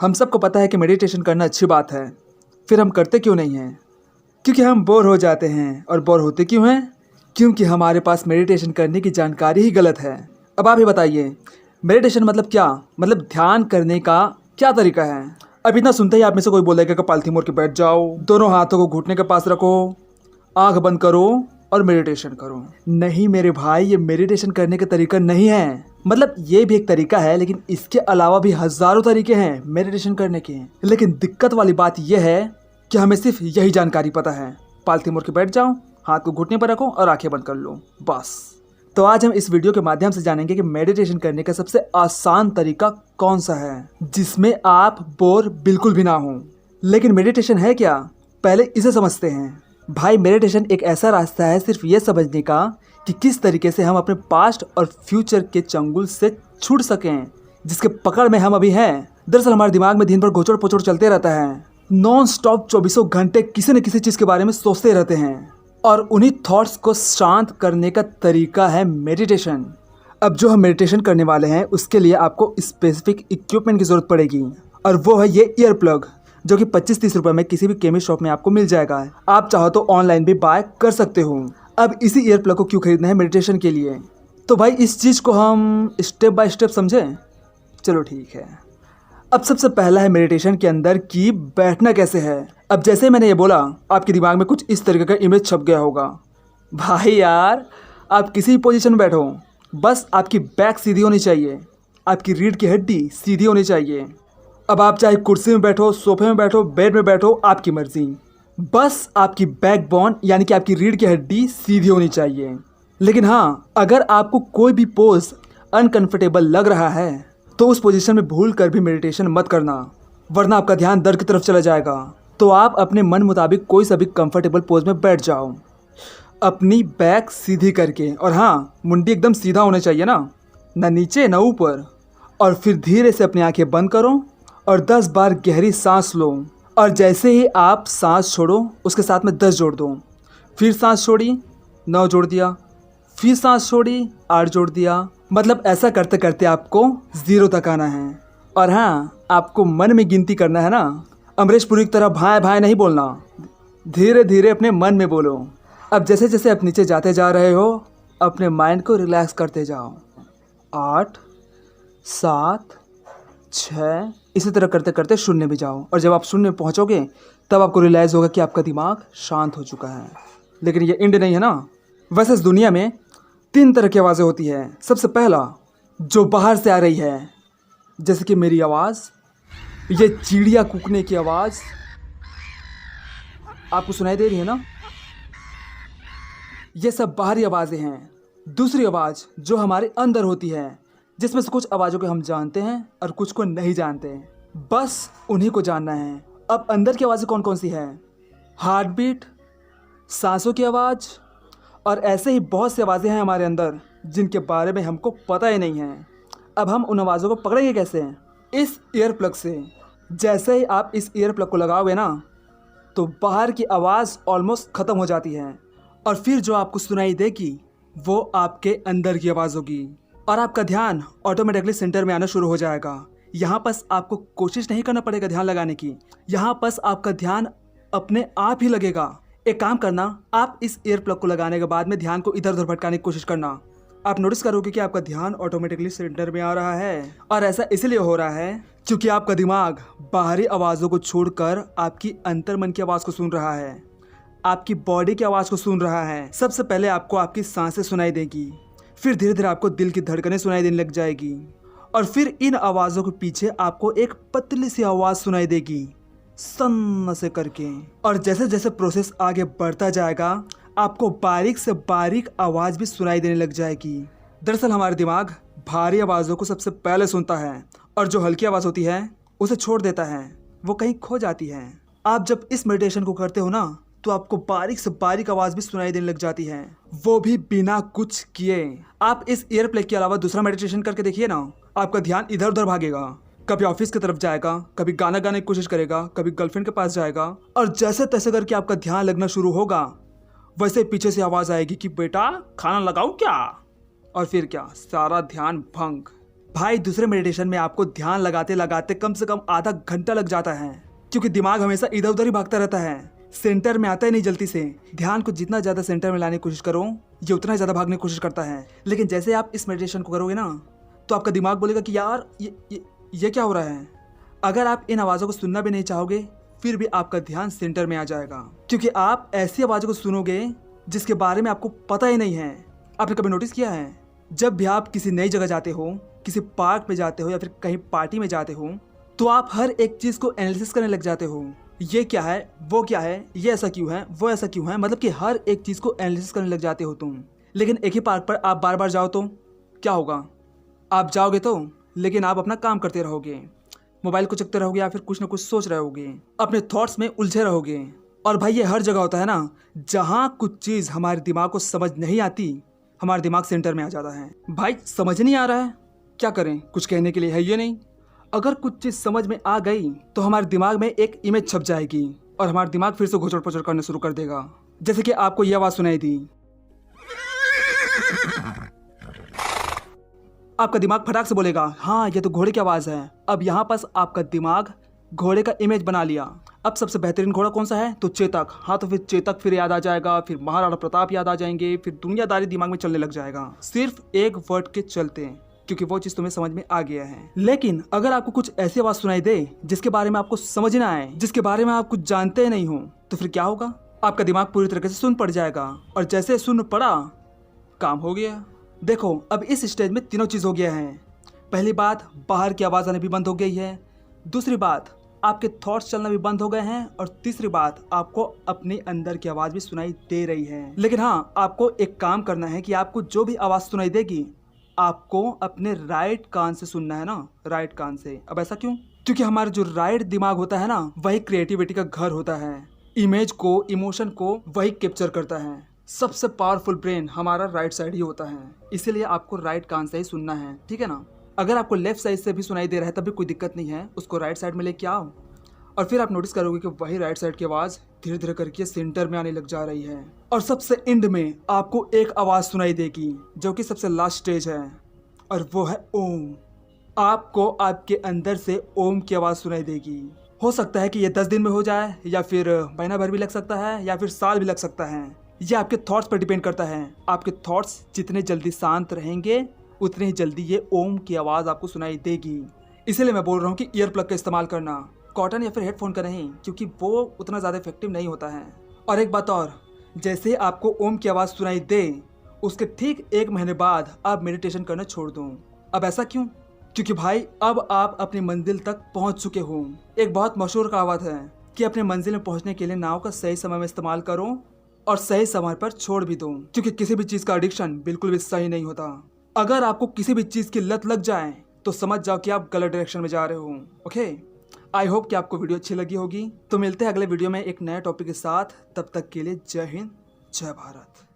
हम सबको पता है कि मेडिटेशन करना अच्छी बात है, फिर हम करते क्यों नहीं हैं? क्योंकि हम बोर हो जाते हैं। और बोर होते क्यों हैं? क्योंकि हमारे पास मेडिटेशन करने की जानकारी ही गलत है। अब आप ही बताइए, मेडिटेशन मतलब क्या? मतलब ध्यान करने का क्या तरीका है? अब इतना सुनते ही आप में से कोई बोलेगा कि पालथी मोड़ के बैठ जाओ, दोनों हाथों को घुटने के पास रखो, आंख बंद करो और मेडिटेशन करो। नहीं मेरे भाई, ये मेडिटेशन करने का तरीका नहीं है। मतलब ये भी एक तरीका है, लेकिन इसके अलावा भी हजारों तरीके हैं मेडिटेशन करने के। लेकिन दिक्कत वाली बात यह है कि हमें सिर्फ यही जानकारी पता है, पालथी मोड़ के बैठ जाओ, हाथ को घुटने पर रखो और आंखें बंद कर लो, बस। तो आज हम इस वीडियो के माध्यम से जानेंगे कि मेडिटेशन करने का सबसे आसान तरीका कौन सा है, जिसमें आप बोर बिल्कुल भी ना हो। लेकिन मेडिटेशन है क्या? पहले इसे समझते हैं। भाई, मेडिटेशन एक ऐसा रास्ता है सिर्फ ये समझने का कि किस तरीके से हम अपने पास्ट और फ्यूचर के चंगुल से छूट सकें, जिसके पकड़ में हम अभी हैं। दरअसल हमारे दिमाग में दिन भर गोचड़ पोचड़ चलते रहता है। नॉन स्टॉप 24 घंटे किसी न किसी चीज़ के बारे में सोचते रहते हैं, और उन्हीं थॉट्स को शांत करने का तरीका है मेडिटेशन। अब जो हम मेडिटेशन करने वाले हैं उसके लिए आपको स्पेसिफिक इक्विपमेंट की ज़रूरत पड़ेगी, और वो है ये ईयर प्लग, जो कि 25-30 रुपए में किसी भी केमिस्ट शॉप में आपको मिल जाएगा। आप चाहो तो ऑनलाइन भी बाय कर सकते हो। अब इसी ईयर प्लग को क्यों खरीदना है मेडिटेशन के लिए? तो भाई इस चीज़ को हम स्टेप बाय स्टेप समझें। चलो ठीक है। अब सबसे पहला है मेडिटेशन के अंदर कि बैठना कैसे है। अब जैसे मैंने ये बोला, आपके दिमाग में कुछ इस तरीके का इमेज छप गया होगा। भाई यार, आप किसी भी पोजीशन में बैठो, बस आपकी बैक सीधी होनी चाहिए, आपकी रीढ़ की हड्डी सीधी होनी चाहिए। अब आप चाहे कुर्सी में बैठो, सोफे में बैठो, बेड में बैठो, आपकी मर्जी, बस आपकी बैकबोन यानी कि आपकी रीढ़ की हड्डी सीधी होनी चाहिए। लेकिन हाँ, अगर आपको कोई भी पोज अनकंफर्टेबल लग रहा है तो उस पोजीशन में भूल कर भी मेडिटेशन मत करना, वरना आपका ध्यान दर्द की तरफ चला जाएगा। तो आप अपने मन मुताबिक कोई सा भी कंफर्टेबल पोज में बैठ जाओ, अपनी बैक सीधी करके। और हाँ, मुंडी एकदम सीधा होना चाहिए ना नीचे ना ऊपर। और फिर धीरे से अपनी आंखें बंद करो और 10 बार गहरी सांस लो। और जैसे ही आप सांस छोड़ो, उसके साथ में 10 जोड़ दो। फिर सांस छोड़ी, 9 जोड़ दिया, फिर सांस छोड़ी, 8 जोड़ दिया। मतलब ऐसा करते करते आपको 0 तक आना है। और हाँ, आपको मन में गिनती करना है ना, अमरीश पुरी की तरह भाई भाई नहीं बोलना, धीरे धीरे अपने मन में बोलो। अब जैसे जैसे आप नीचे जाते जा रहे हो, अपने माइंड को रिलैक्स करते जाओ। 8, 7, 6, इसी तरह करते करते शून्य में जाओ। और जब आप शून्य में पहुँचोगे तब आपको रियलाइज़ होगा कि आपका दिमाग शांत हो चुका है। लेकिन ये इंड नहीं है ना। वैसे इस दुनिया में 3 तरह की आवाज़ें होती है। सबसे पहला जो बाहर से आ रही है, जैसे कि मेरी आवाज़, ये चिड़िया कूकने की आवाज़ आपको सुनाई दे रही है ना, ये सब बाहरी आवाज़ें हैं। दूसरी आवाज़ जो हमारे अंदर होती है, जिसमें से कुछ आवाज़ों को हम जानते हैं और कुछ को नहीं जानते, बस उन्हीं को जानना है। अब अंदर की आवाज़ें कौन कौन सी हैं? हार्ट बीट, सांसों की आवाज़, और ऐसे ही बहुत सी आवाज़ें हैं हमारे अंदर जिनके बारे में हमको पता ही नहीं है। अब हम उन आवाज़ों को पकड़ेंगे कैसे? इस ईयर प्लग से। जैसे ही आप इस ईयर प्लग को लगाओगे ना, तो बाहर की आवाज़ ऑलमोस्ट ख़त्म हो जाती है, और फिर जो आपको सुनाई देगी वो आपके अंदर की आवाज़ होगी, और आपका ध्यान ऑटोमेटिकली सेंटर में आना शुरू हो जाएगा। यहाँ बस आपको कोशिश नहीं करना पड़ेगा ध्यान लगाने की, यहाँ बस आपका ध्यान अपने आप ही लगेगा। एक काम करना, आप इस ईयर प्लग को लगाने के बाद में ध्यान को इधर उधर भटकाने की कोशिश करना। आप नोटिस करोगे कि आपका ध्यान ऑटोमेटिकली सेंटर में आ रहा है। और ऐसा इसलिए हो रहा है क्योंकि आपका दिमाग बाहरी आवाज़ों को छोड़कर आपकी अंतर्मन की आवाज़ को सुन रहा है, आपकी बॉडी की आवाज़ को सुन रहा है। सबसे पहले आपको आपकी सांसें सुनाई देगी, फिर धीरे धीरे आपको दिल की धड़कनें सुनाई देने लग जाएगी, और फिर इन आवाज़ों के पीछे आपको एक पतली सी आवाज़ सुनाई देगी, सन्न से करके। और जैसे जैसे प्रोसेस आगे बढ़ता जाएगा, आपको बारीक से बारीक आवाज़ भी सुनाई देने लग जाएगी। दरअसल हमारा दिमाग भारी आवाज़ों को सबसे पहले सुनता है, और जो हल्की आवाज़ होती है उसे छोड़ देता है, वो कहीं खो जाती है। आप जब इस मेडिटेशन को करते हो ना, तो आपको बारीक से बारीक आवाज़ भी सुनाई देने लग जाती है, वो भी बिना कुछ किए। आप इस ईयर प्लग के अलावा दूसरा मेडिटेशन करके देखिए ना, आपका ध्यान इधर उधर भागेगा। कभी ऑफिस की तरफ जाएगा, कभी गाना गाने की कोशिश करेगा, कभी गर्लफ्रेंड के पास जाएगा, और जैसे तैसे करके आपका ध्यान लगना शुरू होगा, वैसे पीछे से आवाज़ आएगी कि बेटा खाना लगाऊं क्या? और फिर क्या, सारा ध्यान भंग। भाई दूसरे मेडिटेशन में आपको ध्यान लगाते लगाते कम से कम आधा घंटा लग जाता है, क्योंकि दिमाग हमेशा इधर उधर ही भागता रहता है, सेंटर में आता ही नहीं जल्दी से। ध्यान को जितना ज्यादा सेंटर में लाने की कोशिश करो, ये उतना ज्यादा भागने की कोशिश करता है। लेकिन जैसे आप इस मेडिटेशन को करोगे ना, तो आपका दिमाग बोलेगा कि यार ये क्या हो रहा है। अगर आप इन आवाज़ों को सुनना भी नहीं चाहोगे, फिर भी आपका ध्यान सेंटर में आ जाएगा, क्योंकि आप ऐसी आवाज़ों को सुनोगे जिसके बारे में आपको पता ही नहीं है। आपने कभी नोटिस किया है, जब भी आप किसी नई जगह जाते हो, किसी पार्क में जाते हो या फिर कहीं पार्टी में जाते हो, तो आप हर एक चीज़ को एनालिसिस करने लग जाते हो। ये क्या है, वो क्या है, ये ऐसा क्यों है, वो ऐसा क्यों है, मतलब कि हर एक चीज़ को एनालिसिस करने लग जाते हो तुम। लेकिन एक ही पार्क पर आप बार बार जाओ तो क्या होगा? आप जाओगे तो, लेकिन आप अपना काम करते रहोगे, मोबाइल को चेकते रहोगे या फिर कुछ ना कुछ सोच रहे होगे, अपने थॉट्स में उलझे रहोगे। और भाई ये हर जगह होता है ना, जहाँ कुछ चीज़ हमारे दिमाग को समझ नहीं आती, हमारा दिमाग सेंटर में आ जाता है। भाई समझ नहीं आ रहा है, क्या करें, कुछ कहने के लिए है ये नहीं। अगर कुछ चीज़ समझ में आ गई तो हमारे दिमाग में एक इमेज छप जाएगी और हमारा दिमाग फिर से घोचड़ पचड़ करना शुरू कर देगा। जैसे कि आपको ये आवाज़ सुनाई दी, आपका दिमाग फटाक से बोलेगा हाँ ये तो घोड़े की आवाज़ है। अब यहाँ पास आपका दिमाग घोड़े का इमेज बना लिया। अब सबसे बेहतरीन घोड़ा कौन सा है? तो चेतक। हाँ तो फिर चेतक फिर याद आ जाएगा, फिर महाराणा प्रताप याद आ जाएंगे, फिर दुनियादारी दिमाग में चलने लग जाएगा, सिर्फ एक वर्ड के चलते, क्योंकि वो चीज़ तुम्हें समझ में आ गया है। लेकिन अगर आपको कुछ ऐसी आवाज़ सुनाई दे जिसके बारे में आपको समझ ना आए, जिसके बारे में आप कुछ जानते नहीं हो, तो फिर क्या होगा? आपका दिमाग पूरी तरीके से सुन पड़ जाएगा, और जैसे सुन पड़ा, काम हो गया। देखो अब इस स्टेज में तीनों चीज़ हो गया है। पहली बात, बाहर की आवाज़ आने भी बंद हो गई है। दूसरी बात, आपके थॉट्स चलना भी बंद हो गए हैं। और तीसरी बात, आपको अपने अंदर की आवाज़ भी सुनाई दे रही है। लेकिन हाँ, आपको एक काम करना है कि आपको जो भी आवाज़ सुनाई देगी, आपको अपने राइट कान से सुनना है ना, राइट कान से। अब ऐसा क्यों? क्योंकि हमारा जो राइट दिमाग होता है ना, वही क्रिएटिविटी का घर होता है। इमेज को, इमोशन को वही कैप्चर करता है। सबसे पावरफुल ब्रेन हमारा राइट साइड ही होता है, इसीलिए आपको राइट कान से ही सुनना है, ठीक है ना। अगर आपको लेफ्ट साइड से भी सुनाई दे रहा है तब भी कोई दिक्कत नहीं है, उसको राइट साइड में लेके आओ, और फिर आप नोटिस करोगे कि वही राइट साइड की आवाज़ धीरे धीरे करके सेंटर में आने लग जा रही है। और सबसे एंड में आपको एक आवाज़ सुनाई देगी जो कि सबसे लास्ट स्टेज है, और वो है ओम। आपको आपके अंदर से ओम की आवाज़ सुनाई देगी। हो सकता है कि ये 10 दिन में हो जाए, या फिर महीना भर भी लग सकता है, या फिर साल भी लग सकता है। ये आपके थॉट्स पर डिपेंड करता है। आपके थॉट्स जितने जल्दी शांत रहेंगे, उतने ही जल्दी ये ओम की आवाज़ आपको सुनाई देगी। इसीलिए मैं बोल रहा हूँ कि ईयर प्लग का इस्तेमाल करना, कॉटन या फिर हेडफोन का नहीं, क्योंकि वो उतना ज़्यादा इफेक्टिव नहीं होता है। और एक बात और, जैसे आपको ओम की आवाज़ सुनाई दे, उसके ठीक 1 महीने बाद आप मेडिटेशन करना छोड़ दो। अब ऐसा क्यों? क्योंकि भाई अब आप अपनी मंजिल तक पहुँच चुके हो। एक बहुत मशहूर कहावत है कि अपने मंजिल में पहुँचने के लिए नाव का सही समय में इस्तेमाल करो और सही समय पर छोड़ भी दो, क्योंकि किसी भी चीज़ का एडिक्शन बिल्कुल भी सही नहीं होता। अगर आपको किसी भी चीज़ की लत लग जाए तो समझ जाओ कि आप गलत डायरेक्शन में जा रहे हो। ओके, आई होप कि आपको वीडियो अच्छी लगी होगी। तो मिलते हैं अगले वीडियो में एक नए टॉपिक के साथ। तब तक के लिए जय हिंद, जय भारत।